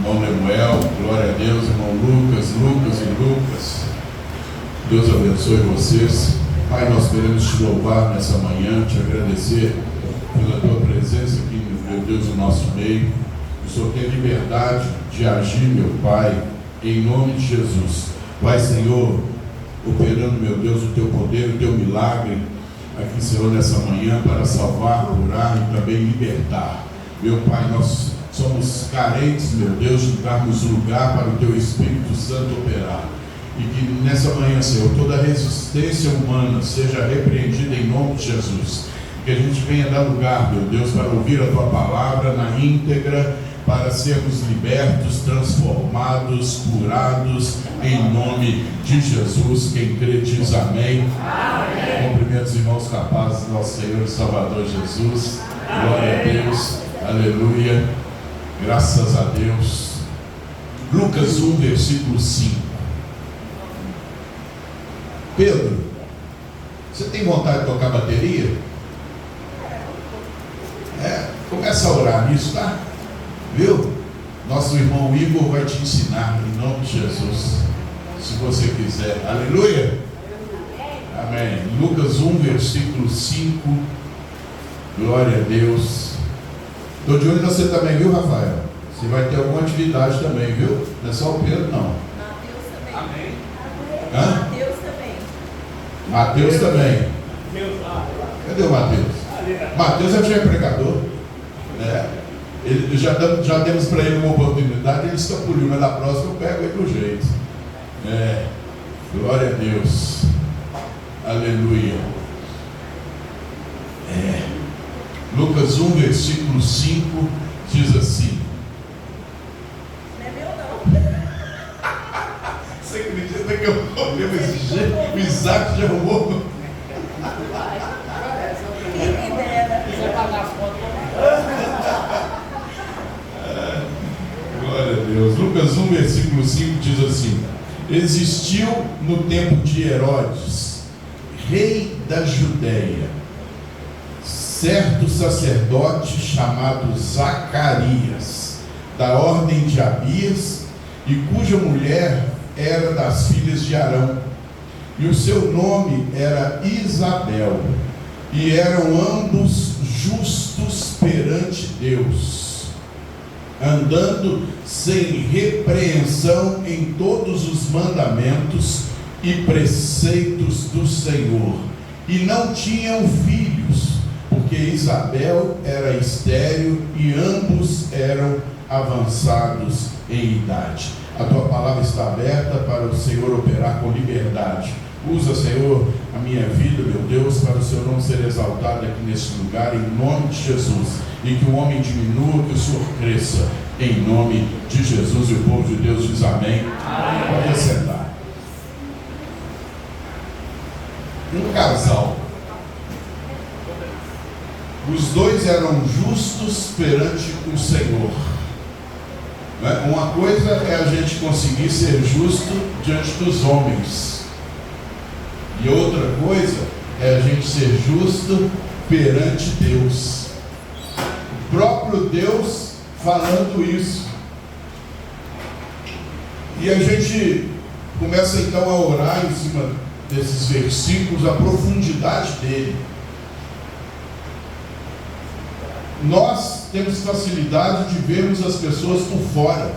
irmão Lemuel, glória a Deus, irmão Lucas e Lucas. Deus abençoe vocês. Pai, nós queremos te louvar nessa manhã, te agradecer pela tua presença aqui, meu Deus, no nosso meio. O Senhor tem liberdade de agir, meu Pai, em nome de Jesus. Vai, Senhor, operando, meu Deus, o teu poder, o teu milagre aqui, Senhor, nessa manhã, para salvar, curar e também libertar. Meu Pai, nós somos carentes, meu Deus, de darmos lugar para o teu Espírito Santo operar. E que nessa manhã, Senhor, toda resistência humana seja repreendida em nome de Jesus. Que a gente venha dar lugar, meu Deus, para ouvir a tua palavra na íntegra, para sermos libertos, transformados, curados, em nome de Jesus. Quem crê diz amém. Amém. Cumprimento os irmãos capazes do nosso Senhor e Salvador Jesus. Glória a Deus, aleluia, graças a Deus. Lucas 1, versículo 5. Pedro, você tem vontade de tocar bateria? Começa a orar nisso, tá? Viu? Nosso irmão Igor vai te ensinar em nome de Jesus, se você quiser. Aleluia. Amém. Lucas 1, versículo 5. Glória a Deus. Estou de olho em você também, viu, Rafael? Você vai ter alguma atividade também, viu? Não é só o Pedro, não. Mateus também. Amém. Hã? Mateus também. Mateus também. Cadê o Mateus? Mateus já é pregador. Ele, já demos para ele uma oportunidade, ele escapuliu, mas na próxima eu pego ele do jeito. Glória a Deus. Aleluia. Lucas 1, versículo 5 diz assim. Não é meu, não. Você acredita que eu olhei esse jeito? O Isaac já arrumou? Quem dera. Glória a Deus. Lucas 1, versículo 5 diz assim: existiu no tempo de Herodes, rei da Judéia, certo sacerdote chamado Zacarias, da ordem de Abias, e cuja mulher era das filhas de Arão, e o seu nome era Isabel, e eram ambos justos perante Deus, andando sem repreensão em todos os mandamentos e preceitos do Senhor, e não tinham filhos, porque Isabel era estéril e ambos eram avançados em idade. A tua palavra está aberta para o Senhor operar com liberdade. Usa, Senhor, a minha vida, meu Deus, para o Senhor não ser exaltado aqui nesse lugar, em nome de Jesus. E que o homem diminua, que o Senhor cresça, em nome de Jesus. E o povo de Deus diz amém. Amém. Pode sentar. Um casal. Os dois eram justos perante o Senhor. Uma coisa é a gente conseguir ser justo diante dos homens, e outra coisa é a gente ser justo perante Deus. O próprio Deus falando isso. E a gente começa então a orar em cima desses versículos, a profundidade dele. Nós temos facilidade de vermos as pessoas por fora.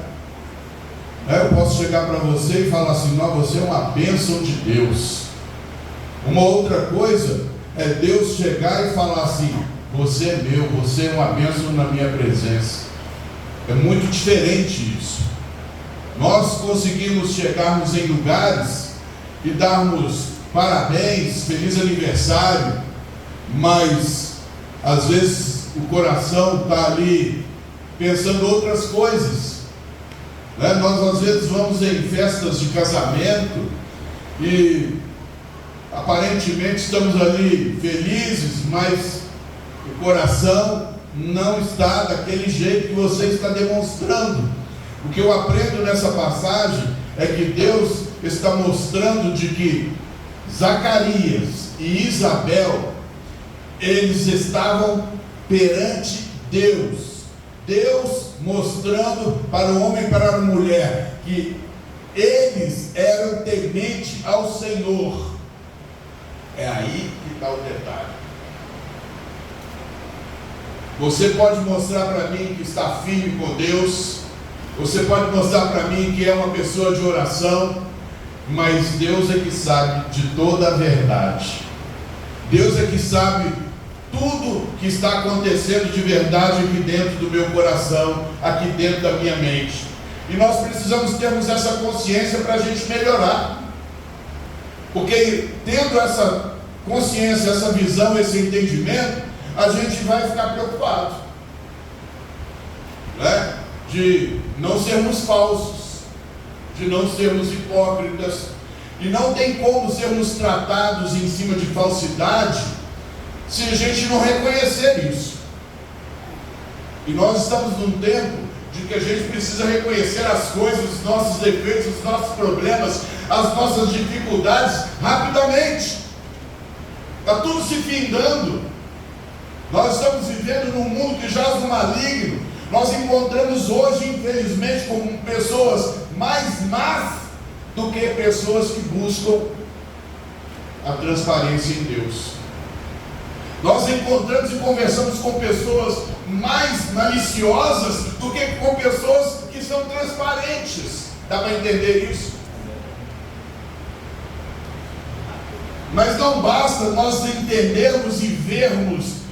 Eu posso chegar para você e falar assim: não, você é uma bênção de Deus. Uma outra coisa é Deus chegar e falar assim: você é meu, você é uma bênção na minha presença. É muito diferente isso. Nós conseguimos chegarmos em lugares e darmos parabéns, feliz aniversário, mas às vezes o coração está ali pensando outras coisas. Nós às vezes vamos em festas de casamento e aparentemente estamos ali felizes, mas o coração não está daquele jeito que você está demonstrando. O que eu aprendo nessa passagem é que Deus está mostrando de que Zacarias e Isabel, eles estavam perante Deus, Deus mostrando para o homem e para a mulher que eles eram tementes ao Senhor. É aí que está o detalhe. Você pode mostrar para mim que está firme com Deus, você pode mostrar para mim que é uma pessoa de oração, mas Deus é que sabe de toda a verdade. Deus é que sabe tudo que está acontecendo de verdade aqui dentro do meu coração, aqui dentro da minha mente. E nós precisamos termos essa consciência para a gente melhorar. Porque tendo essa consciência, essa visão, esse entendimento, a gente vai ficar preocupado, né? De não sermos falsos, de não sermos hipócritas. E não tem como sermos tratados em cima de falsidade se a gente não reconhecer isso. E nós estamos num tempo de que a gente precisa reconhecer as coisas, os nossos defeitos, os nossos problemas, as nossas dificuldades rapidamente. Está tudo se findando. Nós estamos vivendo num mundo que jaz no maligno. Nós encontramos hoje, infelizmente, como pessoas mais más do que pessoas que buscam a transparência em Deus. Nós encontramos e conversamos com pessoas mais maliciosas do que com pessoas que são transparentes. Dá para entender isso? Mas não basta nós entendermos e vermos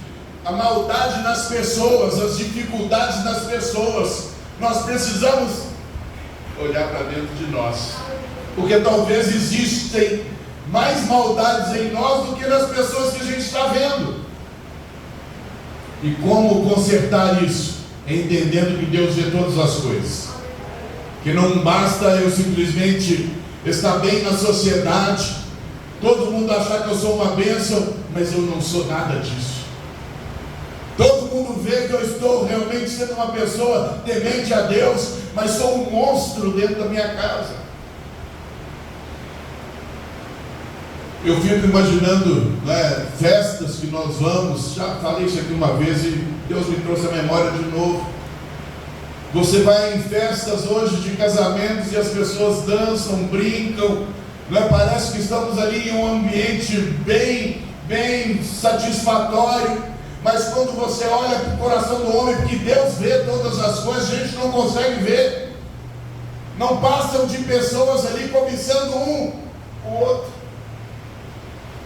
a maldade nas pessoas, as dificuldades nas pessoas. Nós precisamos olhar para dentro de nós, porque talvez existem mais maldades em nós do que nas pessoas que a gente está vendo. E como consertar isso? Entendendo que Deus vê todas as coisas, que não basta eu simplesmente estar bem na sociedade, todo mundo achar que eu sou uma bênção, mas eu não sou nada disso. Todo mundo vê que eu estou realmente sendo uma pessoa temente a Deus, mas sou um monstro dentro da minha casa. Eu fico imaginando, né, festas que nós vamos. Já falei isso aqui uma vez e Deus me trouxe a memória de novo. Você vai em festas hoje de casamentos e as pessoas dançam, brincam, né? Parece que estamos ali em um ambiente bem satisfatório. Mas quando você olha para o coração do homem, porque Deus vê todas as coisas, a gente não consegue ver. Não passam de pessoas ali cobiçando um o outro.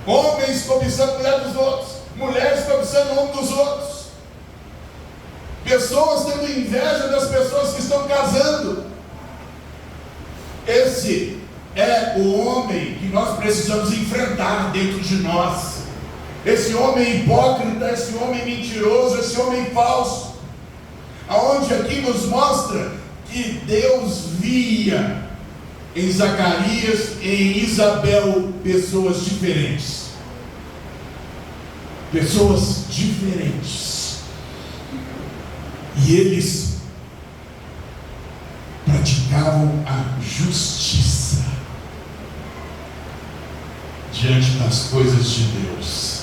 Homens cobiçando a mulher dos outros, mulheres cobiçando um dos outros, pessoas tendo inveja das pessoas que estão casando. Esse é o homem que nós precisamos enfrentar dentro de nós. Esse homem hipócrita, esse homem mentiroso, esse homem falso, aonde aqui nos mostra que Deus via em Zacarias e em Isabel pessoas diferentes. Pessoas diferentes. E eles praticavam a justiça diante das coisas de Deus.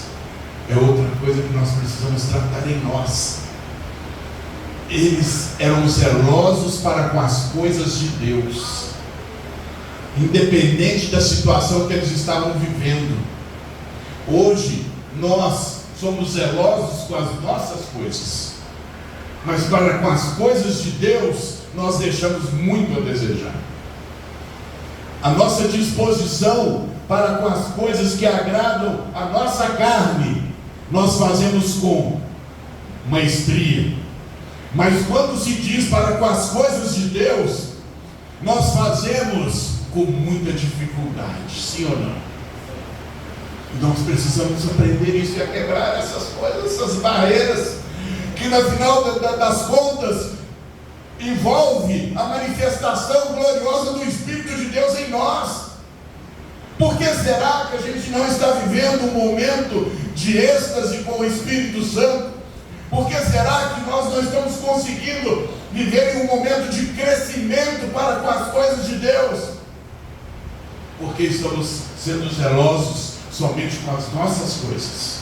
É outra coisa que nós precisamos tratar em nós. Eles eram zelosos para com as coisas de Deus, independente da situação que eles estavam vivendo. Hoje nós somos zelosos com as nossas coisas, mas para com as coisas de Deus nós deixamos muito a desejar. A nossa disposição para com as coisas que agradam a nossa carne, nós fazemos com maestria. Mas quando se diz para com as coisas de Deus, nós fazemos com muita dificuldade, sim ou não? Nós precisamos aprender isso e a quebrar essas coisas, essas barreiras, que no final das contas envolve a manifestação gloriosa do Espírito de Deus em nós. Por que será que a gente não está vivendo um momento de êxtase com o Espírito Santo? Por que será que nós não estamos conseguindo viver em um momento de crescimento para com as coisas de Deus? Porque estamos sendo zelosos somente com as nossas coisas.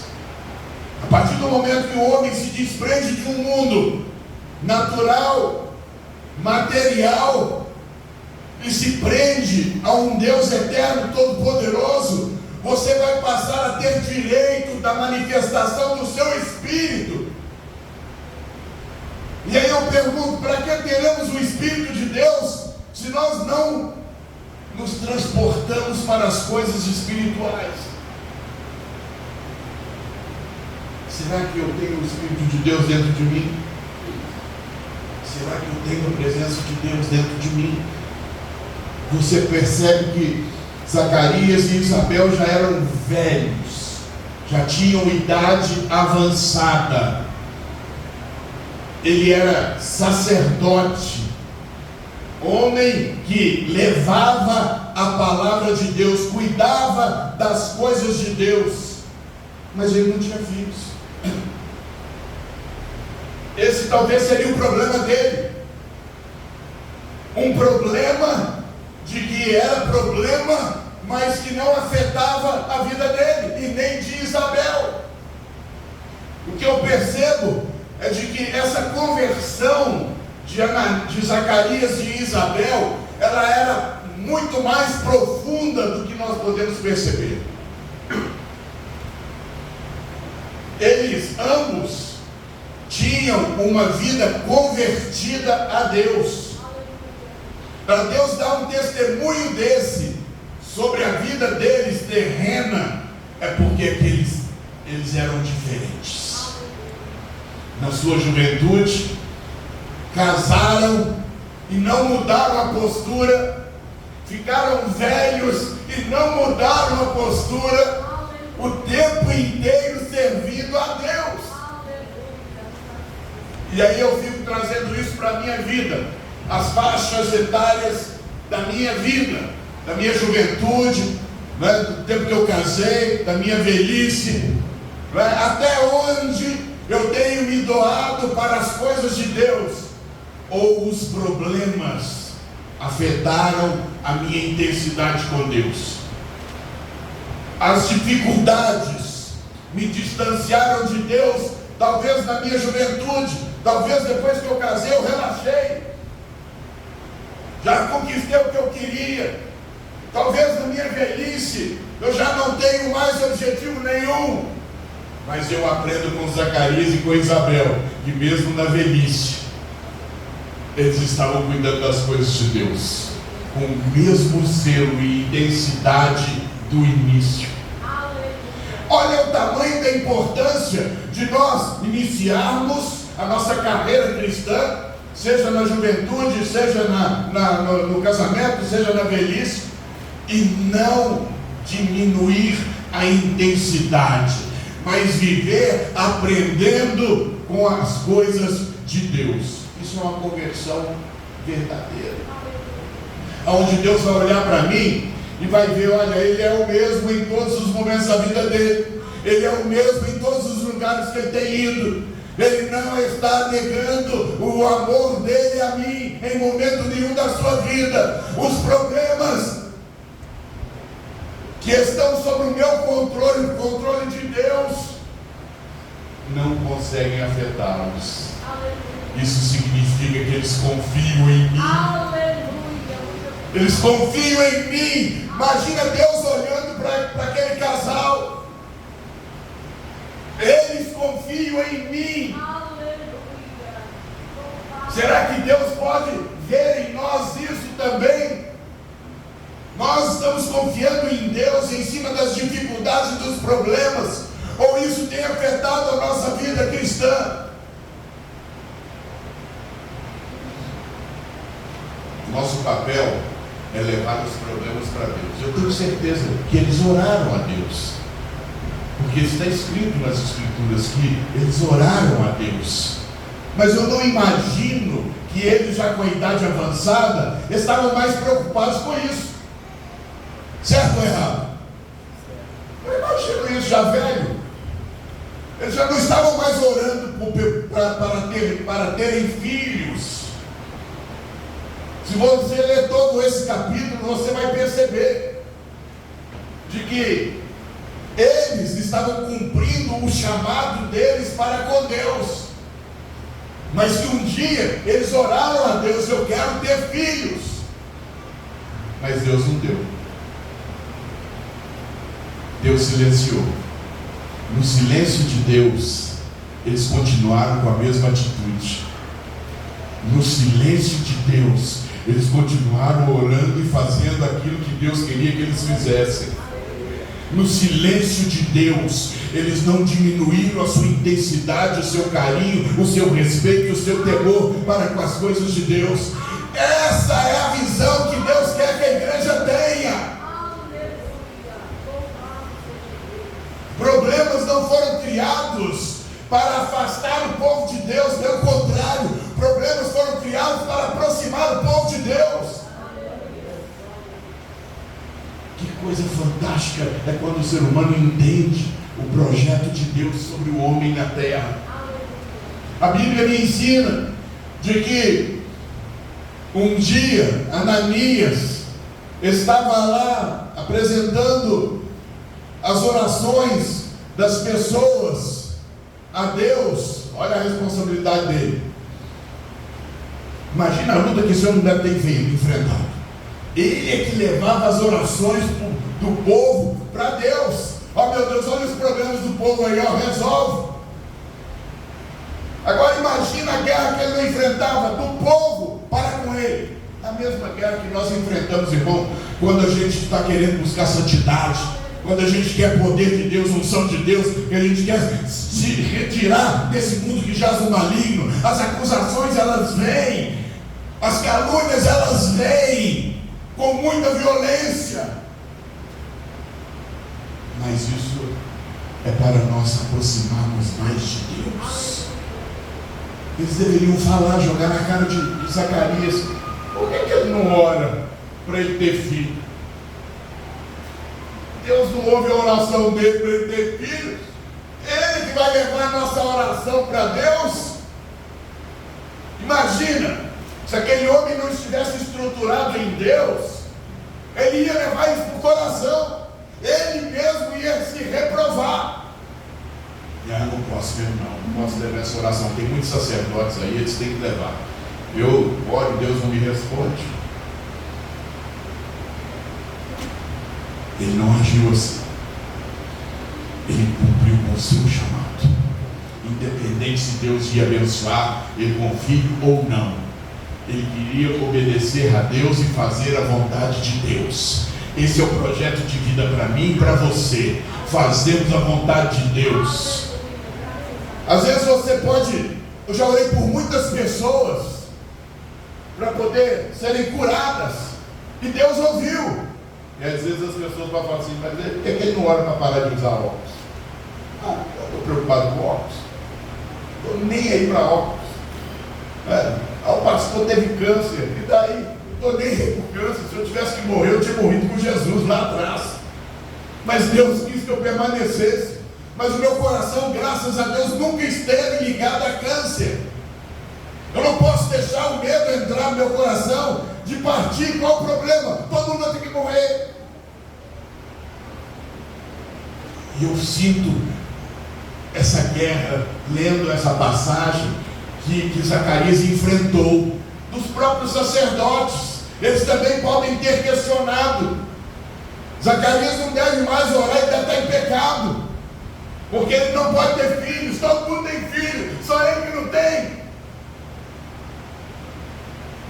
A partir do momento que o homem se desprende de um mundo natural, material, e se prende a um Deus eterno, todo-poderoso, você vai passar a ter direito da manifestação do seu Espírito. E aí eu pergunto, para que teremos o Espírito de Deus, se nós não nos transportamos para as coisas espirituais? Será que eu tenho o Espírito de Deus dentro de mim? Será que eu tenho a presença de Deus dentro de mim? Você percebe que Zacarias e Isabel já eram velhos, já tinham idade avançada. Ele era sacerdote, homem que levava a palavra de Deus, cuidava das coisas de Deus, mas ele não tinha filhos. Esse talvez seria o problema dele, um problema de que era problema, mas que não afetava a vida dele, e nem de Isabel. O que eu percebo é de que essa conversão de Zacarias e Isabel, ela era muito mais profunda do que nós podemos perceber. Eles ambos tinham uma vida convertida a Deus. Para Deus dar um testemunho desse sobre a vida deles terrena, é porque eles eram diferentes. Na sua juventude, casaram e não mudaram a postura, ficaram velhos e não mudaram a postura, o tempo inteiro servindo a Deus. E aí eu fico trazendo isso para a minha vida, as faixas etárias da minha vida, da minha juventude, né, do tempo que eu casei, da minha velhice, né, até onde eu tenho me doado para as coisas de Deus, ou os problemas afetaram a minha intensidade com Deus. As dificuldades me distanciaram de Deus, talvez na minha juventude, talvez depois que eu casei eu relaxei, já conquistei o que eu queria, talvez na minha velhice eu já não tenho mais objetivo nenhum, mas eu aprendo com Zacarias e com Isabel, que mesmo na velhice, eles estavam cuidando das coisas de Deus, com o mesmo zelo e intensidade do início. Olha o tamanho da importância de nós iniciarmos a nossa carreira cristã, seja na juventude, seja no casamento, seja na velhice, e não diminuir a intensidade, mas viver aprendendo com as coisas de Deus. Isso é uma conversão verdadeira, onde Deus vai olhar para mim e vai ver, olha, Ele é o mesmo em todos os momentos da vida dele, Ele é o mesmo em todos os lugares que Ele tem ido, Ele não está negando o amor dele a mim em momento nenhum da sua vida. Os problemas que estão sob o meu controle, o controle de Deus, não conseguem afetá-los. Isso significa que eles confiam em mim. Eles confiam em mim. Imagina Deus olhando para aquele casal. Eles confiam em mim. Será que Deus pode ver em nós isso também? Nós estamos confiando em Deus em cima das dificuldades e dos problemas, ou isso tem afetado a nossa vida cristã? Nosso papel é levar os problemas para Deus. Eu tenho certeza que eles oraram a Deus, porque está escrito nas Escrituras que eles oraram a Deus, mas eu não imagino que eles, já com a idade avançada, estavam mais preocupados com isso. Certo ou errado? Eu imagino isso já velho. Eles já não estavam mais orando para terem filhos. Se você ler todo esse capítulo, você vai perceber de que eles estavam cumprindo o chamado deles para com Deus. mas que um dia eles oraram a Deus: eu quero ter filhos. Mas Deus não deu. Deus silenciou. No silêncio de Deus, eles continuaram com a mesma atitude. No silêncio de Deus, eles continuaram orando e fazendo aquilo que Deus queria que eles fizessem. No silêncio de Deus, eles não diminuíram a sua intensidade, o seu carinho, o seu respeito e o seu temor para com as coisas de Deus. Essa é a visão que Deus quer que a igreja tenha. Problemas não foram criados para afastar o povo de Deus, pelo contrário, problemas foram criados para aproximar o povo de Deus. Que coisa fantástica é quando o ser humano entende o projeto de Deus sobre o homem na terra. A Bíblia me ensina de que um dia Ananias estava lá apresentando as orações das pessoas a Deus. Olha a responsabilidade dele. Imagina a luta que esse homem deve ter enfrentado. Ele é que levava as orações do povo para Deus. Ó meu Deus, olha os problemas do povo aí, ó, resolve. Agora imagina a guerra que ele não enfrentava do povo para com ele. A mesma guerra que nós enfrentamos, irmão, quando a gente está querendo buscar santidade, quando a gente quer poder de Deus, unção de Deus, que a gente quer se retirar desse mundo que jaz o maligno. As acusações, elas vêm, as calúnias, elas vêm com muita violência, mas isso é para nós aproximarmos mais de Deus. Eles deveriam falar, jogar na cara de Zacarias: por que ele não ora para ele ter filho? Deus não ouve a oração dele para ele ter filhos? Ele que vai levar a nossa oração para Deus? Imagina, se aquele homem não estivesse estruturado em Deus, ele ia levar isso para o coração, ele mesmo ia se reprovar. E aí eu não posso mesmo, não posso levar essa oração. Tem muitos sacerdotes aí, eles têm que levar. Eu oro, Deus não me responde. Ele não agiu assim. Ele cumpriu com o seu chamado. Independente se Deus ia abençoar ele com filho ou não, ele queria obedecer a Deus e fazer a vontade de Deus. Esse é o projeto de vida para mim e para você. Fazemos a vontade de Deus. Às vezes você pode... Eu já orei por muitas pessoas para poder serem curadas, e Deus ouviu. E às vezes as pessoas vão falar assim: mas por que ele não ora para parar de usar óculos? Eu estou preocupado com óculos, estou nem aí para óculos. O pastor teve câncer, e daí? Não estou nem aí para câncer. Se eu tivesse que morrer, eu tinha morrido com Jesus lá atrás. Mas Deus quis que eu permanecesse. Mas o meu coração, graças a Deus, nunca esteve ligado a câncer. Eu não posso deixar o medo entrar no meu coração de partir. Qual o problema? Todo mundo vai ter que morrer. E eu sinto essa guerra, lendo essa passagem que Zacarias enfrentou, dos próprios sacerdotes. Eles também podem ter questionado: Zacarias não deve mais orar, ele deve estar em pecado, porque ele não pode ter filhos. Todo mundo tem filho, só ele que não tem.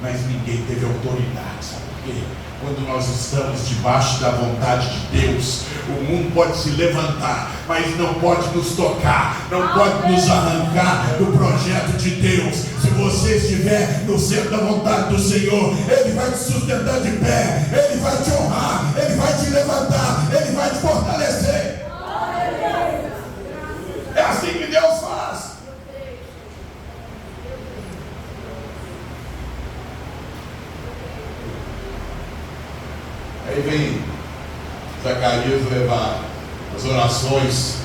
Mas ninguém teve autoridade, sabe por quê? Quando nós estamos debaixo da vontade de Deus, o mundo pode se levantar, mas não pode nos tocar, não pode nos arrancar do projeto de Deus. Se você estiver no centro da vontade do Senhor, Ele vai te sustentar de pé, Ele vai te honrar, Ele vai te levantar, Ele vai te fortalecer. É assim que Deus faz. Aí vem Zacarias levar as orações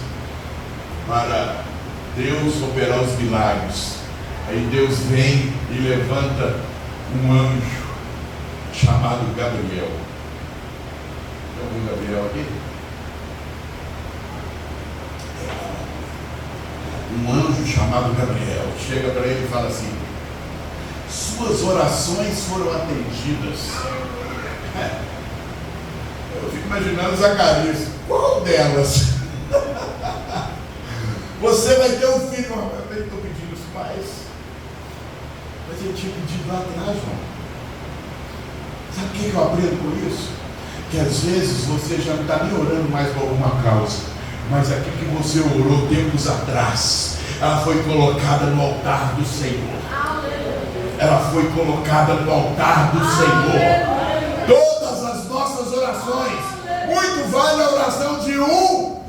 para Deus operar os milagres. Aí Deus vem e levanta um anjo chamado Gabriel. Tem algum Gabriel aqui? um anjo chamado Gabriel chega para ele e fala assim: suas orações foram atendidas. Eu fico imaginando Zacarias, qual delas? Você vai ter um filho. Eu estou pedindo isso mais, mas eu tinha pedido lá atrás, irmão. Sabe o que eu aprendo com isso? Que às vezes você já não está nem orando mais por alguma causa, mas aquilo que você orou tempos atrás, ela foi colocada no altar do Senhor. Ela foi colocada no altar do Senhor. Todas as nossas orações, muito vale a oração de um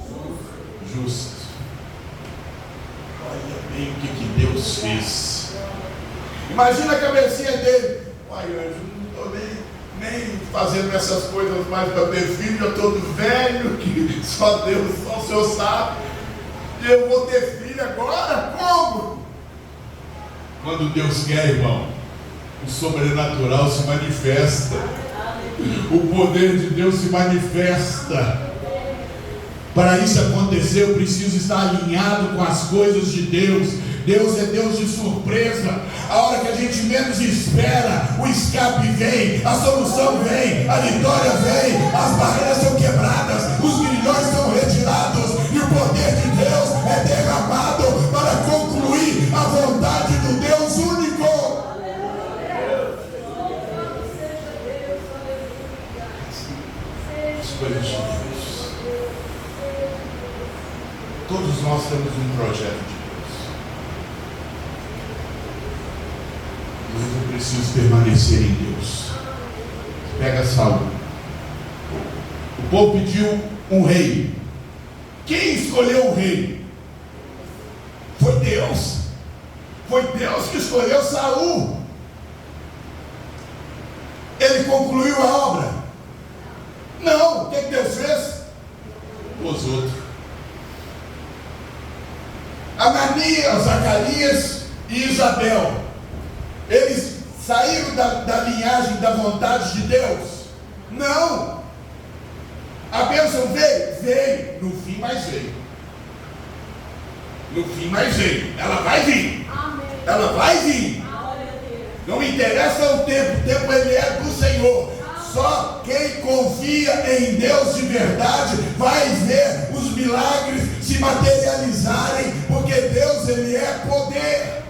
justo. Olha bem o que Deus fez. Imagina a cabecinha dele. Uai, anjo, não estou nem fazendo essas coisas mais para ter filho, eu estou velho, que só Deus, só o Senhor sabe. E eu vou ter filho agora? Como? Quando Deus quer, irmão, o sobrenatural se manifesta. O poder de Deus se manifesta. Para isso acontecer, eu preciso estar alinhado com as coisas de Deus. Deus é Deus de surpresa. A hora que a gente menos espera, o escape vem, a solução vem, a vitória vem, as barreiras são quebradas, os grilhões são retirados e o poder de Deus é derramado para concluir a vontade do Deus único. As coisas de Deus. Todos nós temos um projeto de Deus, mas eu preciso permanecer em Deus. Pega Saul. O povo pediu um rei. Quem escolheu o rei? Foi Deus. Foi Deus que escolheu Saul. Ele concluiu a obra? Não. O que Deus fez? Os outros. Ananias, Zacarias e Isabel, eles saíram da linhagem da vontade de Deus? Não. A bênção veio? Veio. No fim, mas veio. No fim, mas veio. Ela vai vir. Amém. Ela vai vir. Não interessa o tempo ele é do Senhor. Só quem confia em Deus de verdade vai ver os milagres se materializarem, porque Deus, ele é poder.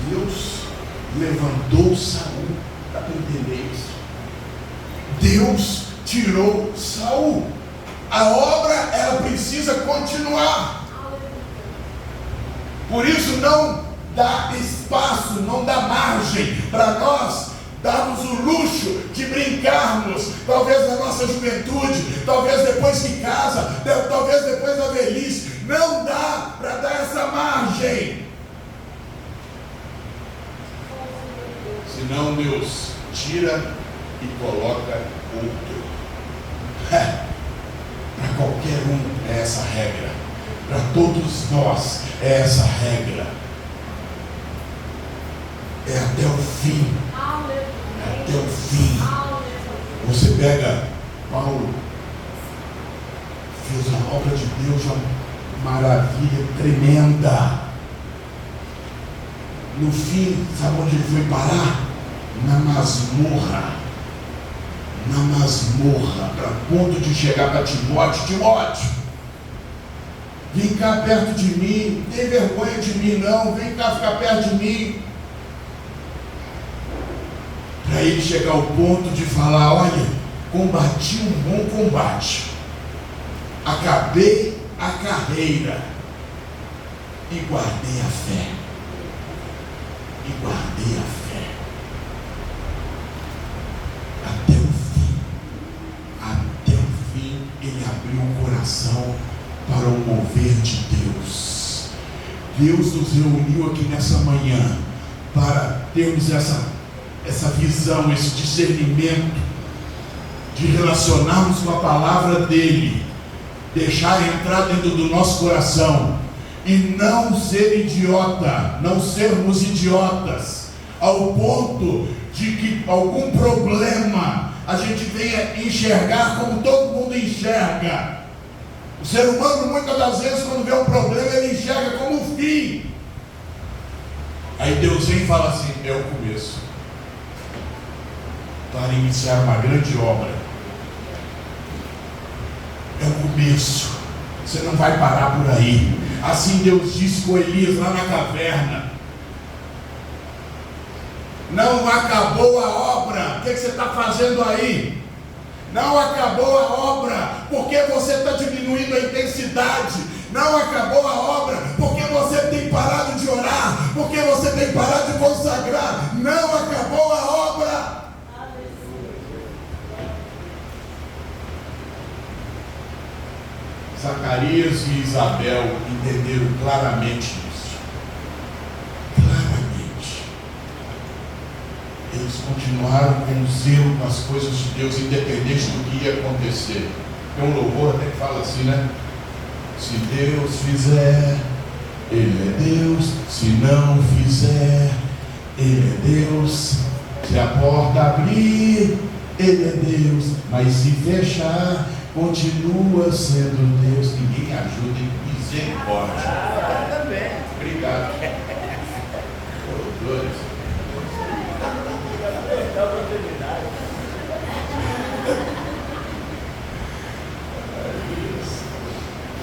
Deus levantou Saul, dá para entender isso? Deus tirou Saul. A obra, ela precisa continuar. Por isso não dá espaço, não dá margem para nós darmos o luxo de brincarmos, talvez na nossa juventude, talvez depois que casa, talvez depois da velhice. Não dá para dar essa margem. Senão Deus tira e coloca outro. Para qualquer um é essa regra. Para todos nós é essa regra. É até o fim. É até o fim. Você pega Paulo, fez a obra de Deus, uma maravilha tremenda. No fim, sabe onde ele foi parar? Na masmorra. Na masmorra, para ponto de chegar para Timóteo, vem cá perto de mim, não tem vergonha de mim não, vem cá ficar perto de mim. Para ele chegar ao ponto de falar: olha, combati um bom combate, acabei a carreira e guardei a fé. E guardei a fé. Até o fim, ele abriu o coração para o mover de Deus. Deus nos reuniu aqui nessa manhã para termos essa visão, esse discernimento de relacionarmos com a palavra dele, deixar entrar dentro do nosso coração e não ser idiota, não sermos idiotas ao ponto de que algum problema a gente venha enxergar como todo mundo enxerga. O ser humano, muitas das vezes, quando vê um problema, ele enxerga como um fim. Aí Deus vem e fala assim: é o começo para iniciar uma grande obra. É o começo. Você não vai parar por aí. Assim Deus disse com Elias lá na caverna: não acabou a obra. O que você está fazendo aí? Não acabou a obra, porque você está diminuindo a intensidade. Não acabou a obra, porque você tem parado de orar, porque você tem parado de consagrar. Não acabou a obra. Zacarias e Isabel entenderam claramente isso. Claramente. Eles continuaram com zelo nas coisas de Deus, independente do que ia acontecer. Tem um louvor até que fala assim, né? Se Deus fizer, Ele é Deus. Se não fizer, Ele é Deus. Se a porta abrir, Ele é Deus. Mas se fechar, continua sendo Deus. Ninguém ajuda em misericórdia. Obrigado.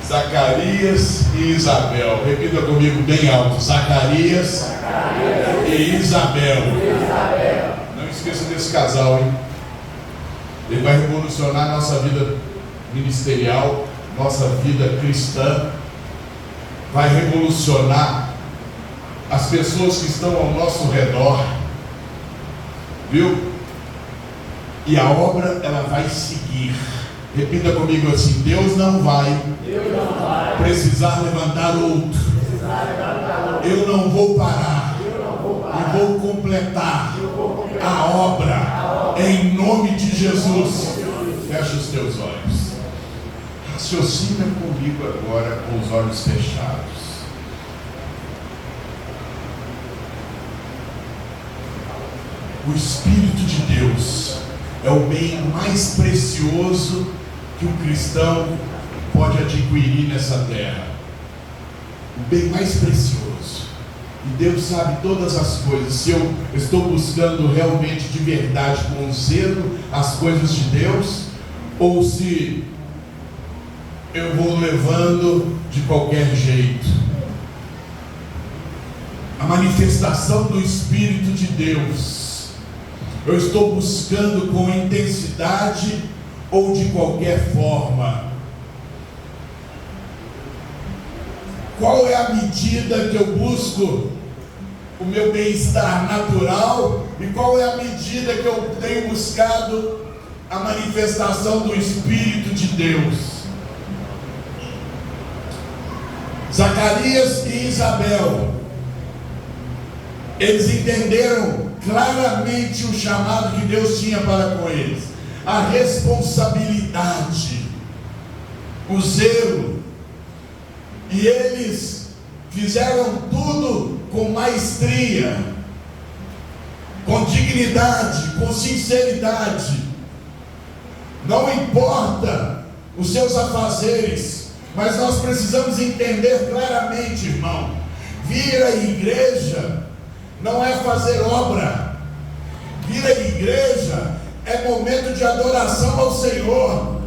Zacarias e Isabel. Repita comigo bem alto: Zacarias e Isabel. Não esqueça desse casal, hein? Ele vai revolucionar nossa vida ministerial, nossa vida cristã. Vai revolucionar as pessoas que estão ao nosso redor, viu? E a obra, ela vai seguir. Repita comigo assim: Deus não vai precisar levantar outro. Eu não vou parar. E vou completar a obra em nome de Jesus. Fecha os teus olhos. Raciocina comigo agora com os olhos fechados. O Espírito de Deus é o bem mais precioso que o cristão pode adquirir nessa terra. O bem mais precioso. E Deus sabe todas as coisas. Se eu estou buscando realmente de verdade, com zelo, as coisas de Deus, ou se eu vou levando de qualquer jeito. A manifestação do Espírito de Deus, eu estou buscando com intensidade ou de qualquer forma? Qual é a medida que eu busco o meu bem-estar natural e qual é a medida que eu tenho buscado a manifestação do Espírito de Deus? Zacarias e Isabel, eles entenderam claramente o chamado que Deus tinha para com eles, a responsabilidade, o zelo, e eles fizeram tudo com maestria, com dignidade, com sinceridade. Não importa os seus afazeres, mas nós precisamos entender claramente, irmão, vir à igreja não é fazer obra. Vir à igreja é momento de adoração ao Senhor.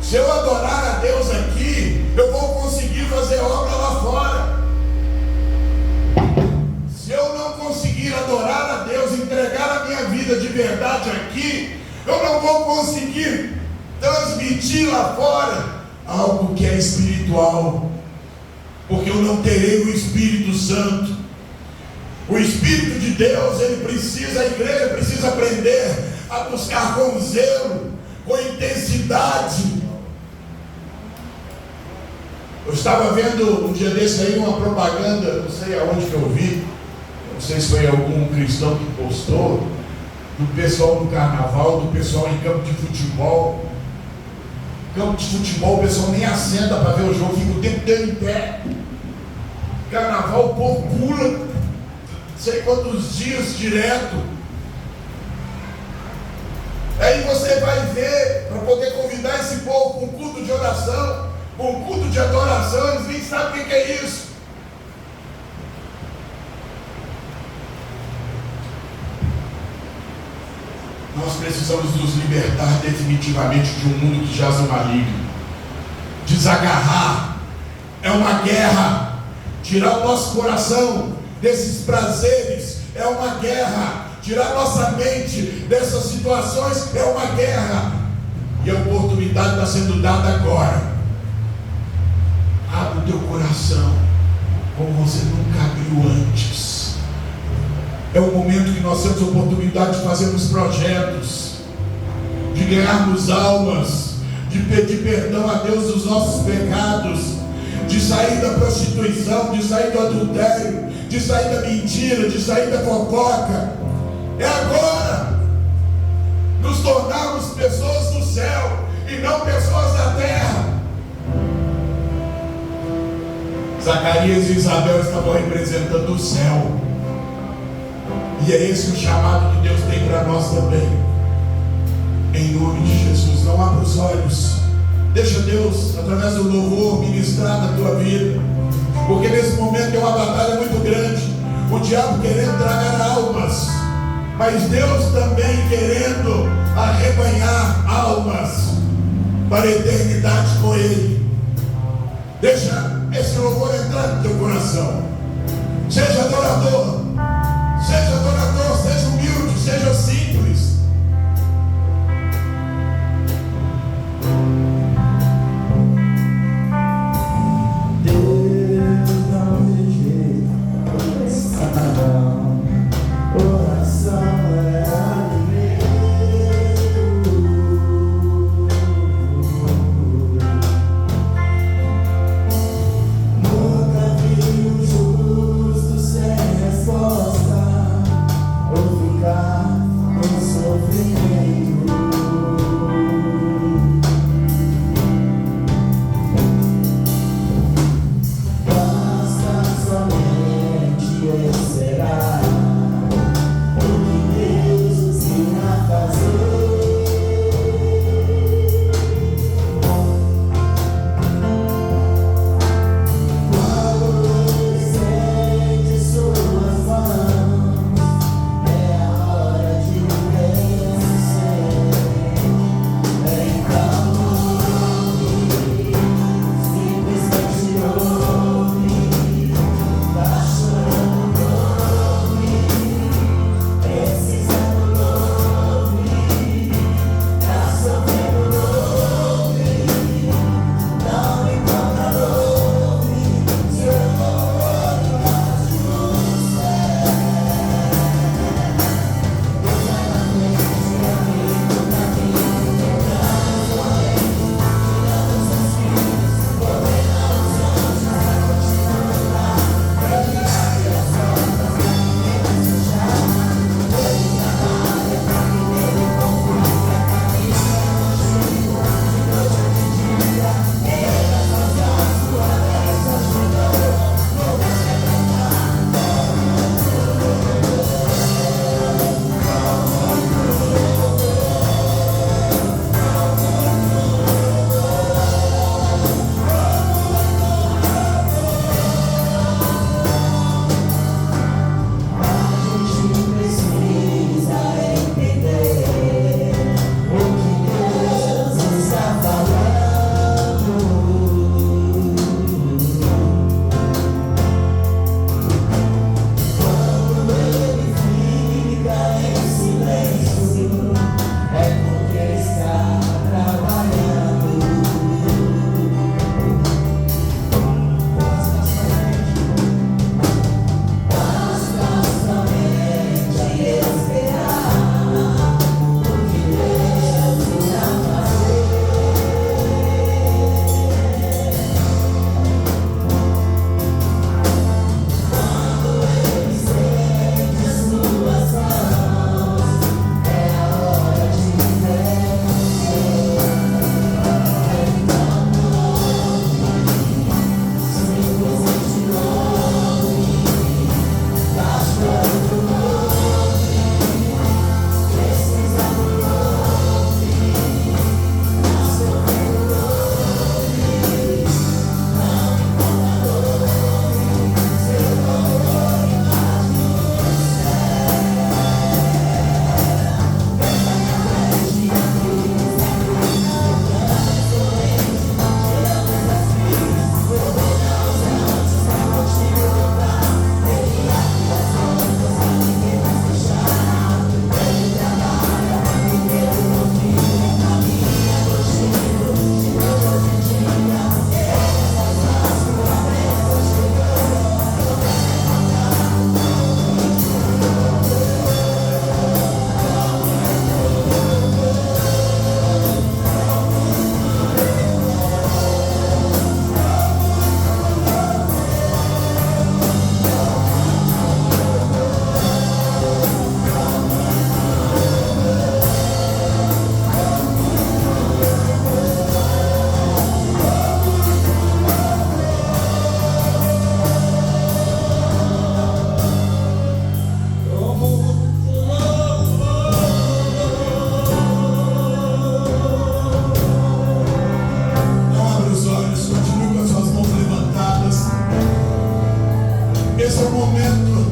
Se eu adorar a Deus aqui, eu vou conseguir fazer obra lá fora. Se eu não conseguir adorar a Deus, entregar a minha vida de verdade aqui, eu não vou conseguir transmitir lá fora algo que é espiritual, porque eu não terei o Espírito Santo. O Espírito de Deus, a igreja precisa aprender a buscar com zelo, com intensidade. Eu estava vendo um dia desse aí uma propaganda, não sei aonde que eu vi, não sei se foi algum cristão que postou, do pessoal do carnaval, do pessoal em campo de futebol. Campo de futebol, o pessoal nem assenta para ver o jogo, fica o tempo inteiro em pé. Carnaval, o povo pula, não sei quantos dias direto. Aí você vai ver, para poder convidar esse povo para um culto de oração, para um culto de adoração, eles nem sabem o que é isso. Nós precisamos nos libertar definitivamente de um mundo que jaz no maligno. Desagarrar é uma guerra. Tirar o nosso coração desses prazeres é uma guerra. Tirar nossa mente dessas situações é uma guerra. E a oportunidade está sendo dada agora. Abre o teu coração como você nunca abriu antes. É o momento que nós temos a oportunidade de fazermos projetos, de ganharmos almas, de pedir perdão a Deus dos nossos pecados, de sair da prostituição, de sair do adultério, de sair da mentira, de sair da fofoca. É agora nos tornarmos pessoas do céu e não pessoas da terra. Zacarias e Isabel estavam representando o céu. E é esse o chamado que Deus tem para nós também. Em nome de Jesus, não abra os olhos. Deixa Deus, através do louvor, ministrar na tua vida. Porque nesse momento é uma batalha muito grande. O diabo querendo tragar almas, mas Deus também querendo arrebanhar almas para a eternidade com Ele. Deixa esse louvor entrar no teu coração. Seja adorador. Seja adorador, seja humilde, seja simples. Deus não rejeita oração é alimento. Nunca vi o justo sem Esse é o momento